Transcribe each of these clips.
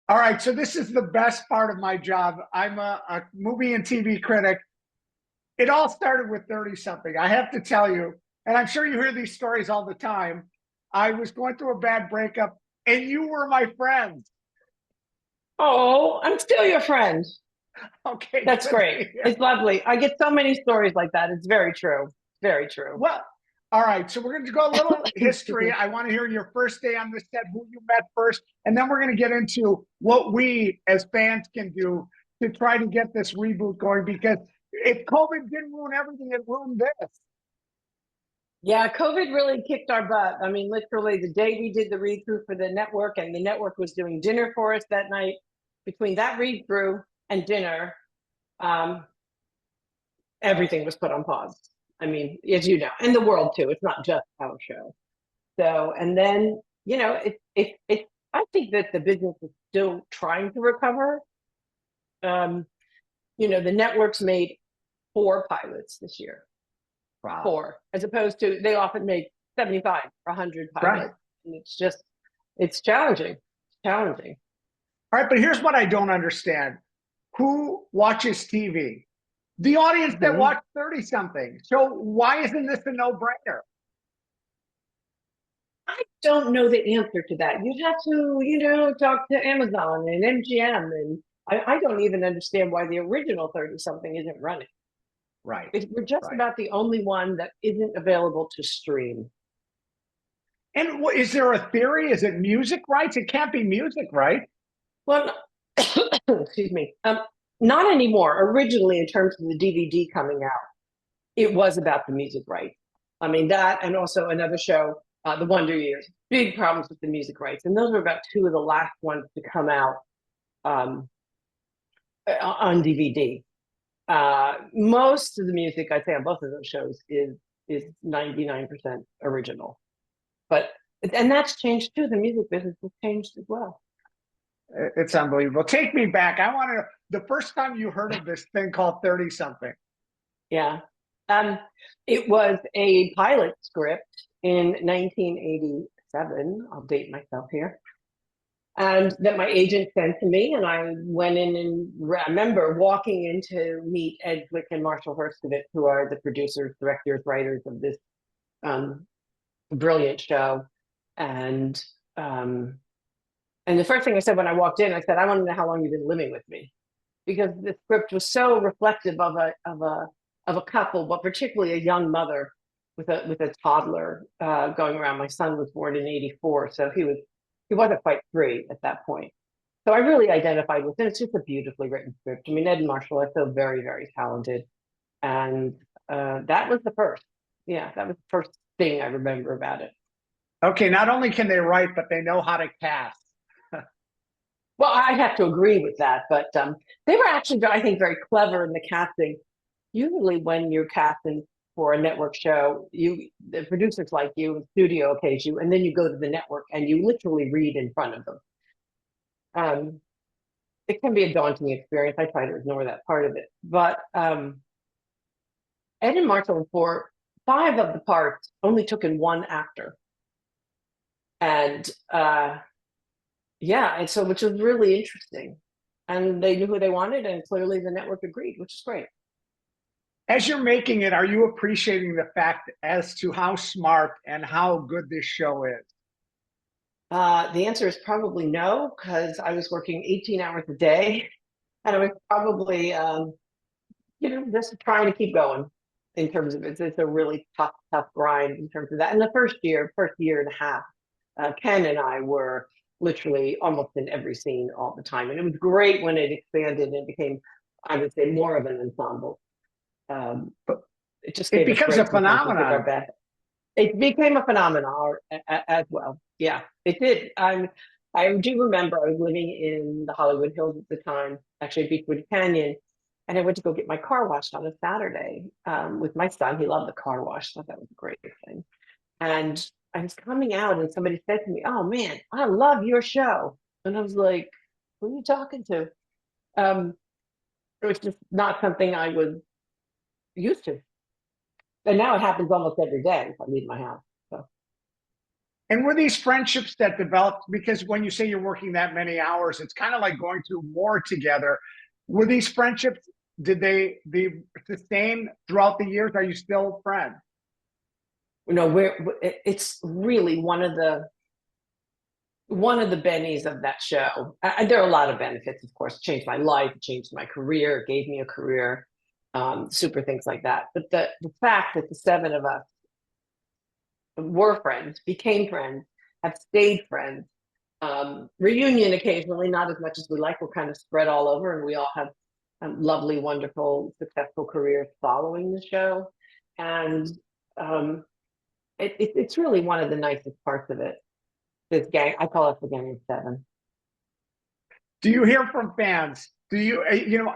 All right, so this is the best part of my job. I'm a movie and TV critic. It all started with 30 something. I have to tell you, and I'm sure you hear these stories all the time. I was going through a bad breakup, and you were my friend. Oh, I'm still your friend. Okay, That's good. great. It's lovely. I get so many stories like that. It's very true. Very true. Well, all right, so we're going to go a little Excuse history. me. I want to hear your first day on the set, who you met first, and then we're going to get into what we as fans can do to try to get this reboot going. Because if COVID didn't ruin everything, it ruined this. Yeah, COVID really kicked our butt. I mean, literally the day we did the read through for the network and the network was doing dinner for us that night, between that read through and dinner, um, everything was put on pause. I mean, as you know, and the world too. It's not just our show. So, and then, I think that the business is still trying to recover. Um, the networks made 4 pilots this year, Wow. 4, as opposed to they often make 75 or 100 Right. pilots. And it's challenging. It's challenging. All right, but here's what I don't understand. Who watches TV? The audience that Mhm. watched 30 something. So why isn't this a no-brainer? I don't know the answer to that. You'd have to, talk to Amazon and MGM. And I don't even understand why the original 30 something isn't running. Right. We're just Right. about the only one that isn't available to stream. And is there a theory? Is it music rights? It can't be music, right? Well, excuse me. Not anymore. Originally, in terms of the DVD coming out, it was about the music rights. I mean, that and also another show, The Wonder Years. Big problems with the music rights. And those were about two of the last ones to come out um, on DVD. Most of the music I'd say on both of those shows is 99% original. But and that's changed too. The music business has changed as well. It's unbelievable. Take me back. I want to know the first time you heard of this thing called 30 something. Yeah. Um, it was a pilot script in 1987. I'll date myself here. And that my agent sent to me, and I went in and remember walking in to meet Ed Flick and Marshall Herskovitz, who are the producers, directors, writers of this um, brilliant show. And um, and the first thing I said when I walked in, I said, "I want to know how long you've been living with me," because the script was so reflective of a couple, but particularly a young mother with a toddler going around. My son was born in '84, so he wasn't quite 3 at that point. So I really identified with it. It's just a beautifully written script. I mean, Ed and Marshall are so very, very talented, and that was the first. Yeah, that was the first thing I remember about it. Okay, not only can they write, but they know how to cast. Well, I have to agree with that, but they were actually, I think, very clever in the casting. Usually, when you're casting for a network show, the producers like you, the studio okays you, and then you go to the network and you literally read in front of them. Um, it can be a daunting experience. I try to ignore that part of it, but Ed and Marshall, for 5 of the parts, only took in one actor, and yeah, and so which was really interesting. And they knew who they wanted, and clearly the network agreed, which is great. As you're making it, are you appreciating the fact as to how smart and how good this show is? The answer is probably no, because I was working 18 hours a day, and I was probably, just trying to keep going in terms of it. It's a really tough, tough grind in terms of that. And the first year and a half, Ken and I were literally almost in every scene all the time. And it was great when it expanded and became, I would say, more of an ensemble. But It just it gave us becomes a breaks and time to pick our phenomenon. best. It became a phenomenon as well. Yeah, it did. I do remember I was living in the Hollywood Hills at the time, actually Beechwood Canyon, and I went to go get my car washed on a Saturday with my son. He loved the car wash, so that was a great thing. And I was coming out, and somebody said to me, "Oh man, I love your show," and I was like, "Who are you talking to?" Um, it was just not something I was used to, and now it happens almost every day if I leave my house. So. And were these friendships that developed, because when you say you're working that many hours, it's kind of like going through war together. Were these friendships, did they sustain throughout the years? Are you still friends? You know, it's really one of the bennies of that show. There are a lot of benefits, of course. It changed my life, it changed my career, it gave me a career, super things like that. But the fact that the seven of us were friends, became friends, have stayed friends, reunion occasionally, not as much as we like. We're kind of spread all over, and we all have lovely, wonderful, successful careers following the show. And it's really one of the nicest parts of it. This gang, I call it the Gang of Seven. Do you hear from fans? Do you, you know,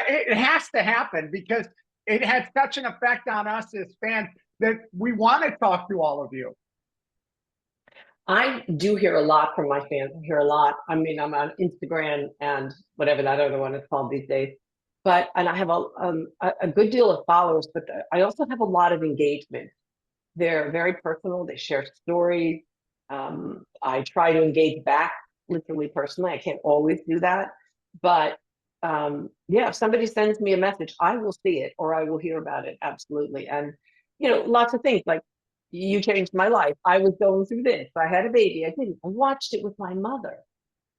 it has to happen because it had such an effect on us as fans that we want to talk to all of you. I do hear a lot from my fans. I hear a lot. I mean, I'm on Instagram and whatever that other one is called these days. But and I have a good deal of followers, but I also have a lot of engagement. They're very personal. They share stories. I try to engage back, literally personally. I can't always do that, but yeah, if somebody sends me a message, I will see it or I will hear about it. Absolutely. And you know, lots of things like you changed my life. I was going through this. I had a baby. I didn't. I watched it with my mother.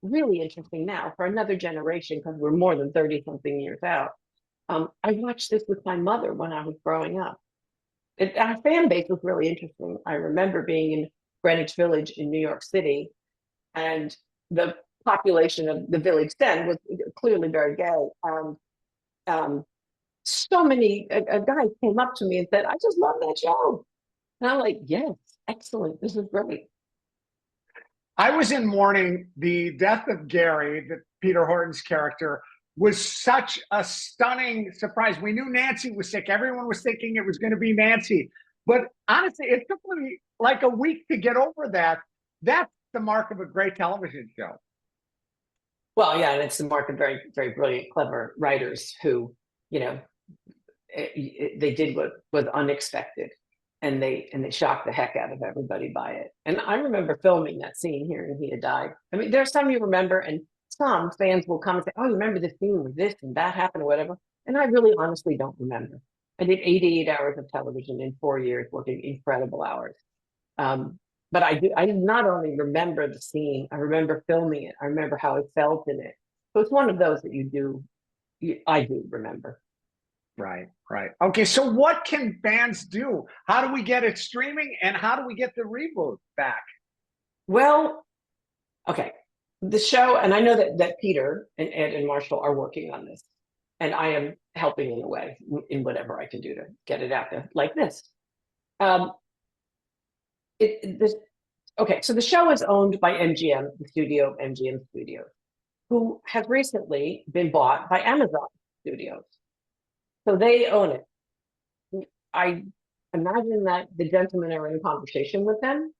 Really interesting now for another generation because we're more than 30 something years out. I watched this with my mother when I was growing up. Our fan base was really interesting. I remember being in Greenwich Village in New York City, and the population of the village then was clearly very gay. Um, so many guys came up to me and said, "I just love that show," and I'm like, "Yes, excellent. This is great." I was in mourning. The death of Gary, the Peter Horton's character, was such a stunning surprise. We knew Nancy was sick. Everyone was thinking it was going to be Nancy. But honestly, it took me like a week to get over that. That's the mark of a great television show. Well, yeah, and it's the mark of very, very brilliant, clever writers who, you know, they did what was unexpected, and they shocked the heck out of everybody by it. And I remember filming that scene here, and he had died. I mean, there's some you remember, and some fans will come and say, "Oh, you remember the scene where this and that happened or whatever?" And I really, honestly don't remember. I did 88 hours of television in 4 years, working incredible hours. Um, but I do. I not only remember the scene, I remember filming it. I remember how I felt in it. So it's one of those that you do. I do remember. Right, right. Okay, so what can fans do? How do we get it streaming and how do we get the reboot back? Well, okay. The show, and I know that Peter and Ed and Marshall are working on this, and I am helping in a way, in whatever I can do to get it out there, like this. Um, this okay. So the show is owned by MGM, the studio of MGM Studios, who has recently been bought by Amazon Studios. So they own it. I imagine that the gentlemen are in conversation with them,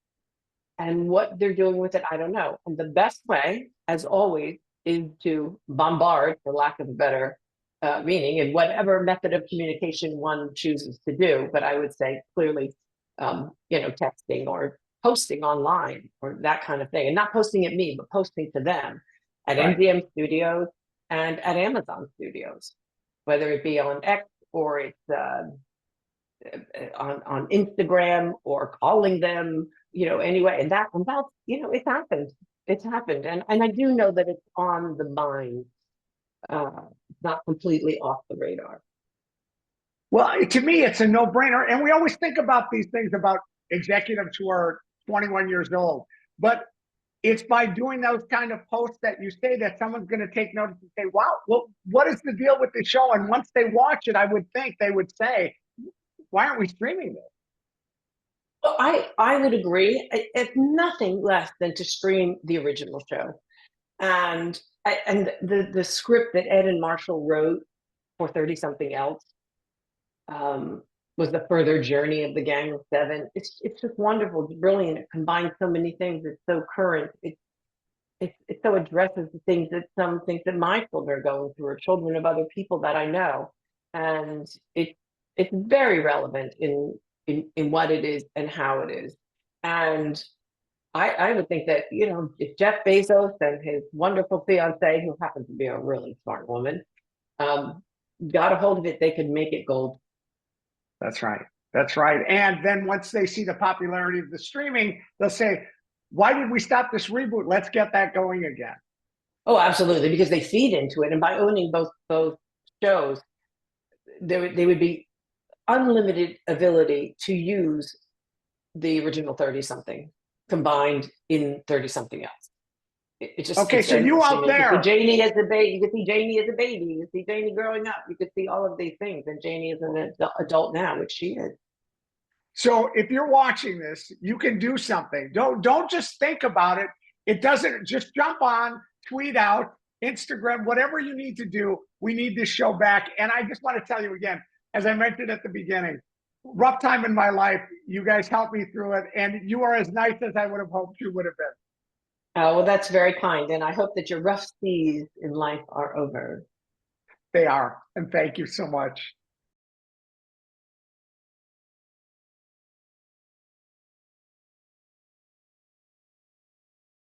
and what they're doing with it, I don't know. And the best way, as always, is to bombard, for lack of a better meaning, in whatever method of communication one chooses to do. But I would say clearly, you know, texting or posting online or that kind of thing, and not posting at me, but posting to them at Right. MGM Studios and at Amazon Studios, whether it be on X or it's on Instagram or calling them, you know, anyway. And that's, you know, it's happened. It's happened. And I do know that it's on the mind, not completely off the radar. Well, to me, it's a no-brainer. And we always think about these things about executives who are 21 years old. But it's by doing those kind of posts that you say that someone's going to take notice and say, wow, well, what is the deal with the show? And once they watch it, I would think they would say, why aren't we streaming this? Well, I would agree. It's nothing less than to stream the original show. And the script that Ed and Marshall wrote for 30 something else um, was the further journey of the Gang of Seven. It's just wonderful. It's brilliant. It combines so many things. It's so current. It so addresses the things that some things that my children are going through, or children of other people that I know. And it's very relevant in what it is and how it is. And I would think that, you know, if Jeff Bezos and his wonderful fiance, who happens to be a really smart woman, um, got a hold of it, they could make it gold. That's right. That's right. And then once they see the popularity of the streaming, they'll say, why did we stop this reboot? Let's get that going again. Oh, absolutely, because they feed into it. And by owning both shows, they would be unlimited ability to use the original 30 something combined in 30 something else. It just Okay, it's so you endless. out You could see there, Janie as a baby, you could see Janie as a baby, you could see Janie growing up, you could see all of these things, and Janie is an adult now, which she is. so if you're watching this, you can do something. Don't just think about it. It doesn't just jump on, tweet out, Instagram, whatever you need to do. We need this show back. And I just want to tell you again, as I mentioned at the beginning, rough time in my life. You guys helped me through it, and you are as nice as I would have hoped you would have been. Well, that's very kind, and I hope that your rough seas in life are over. They are. And thank you so much.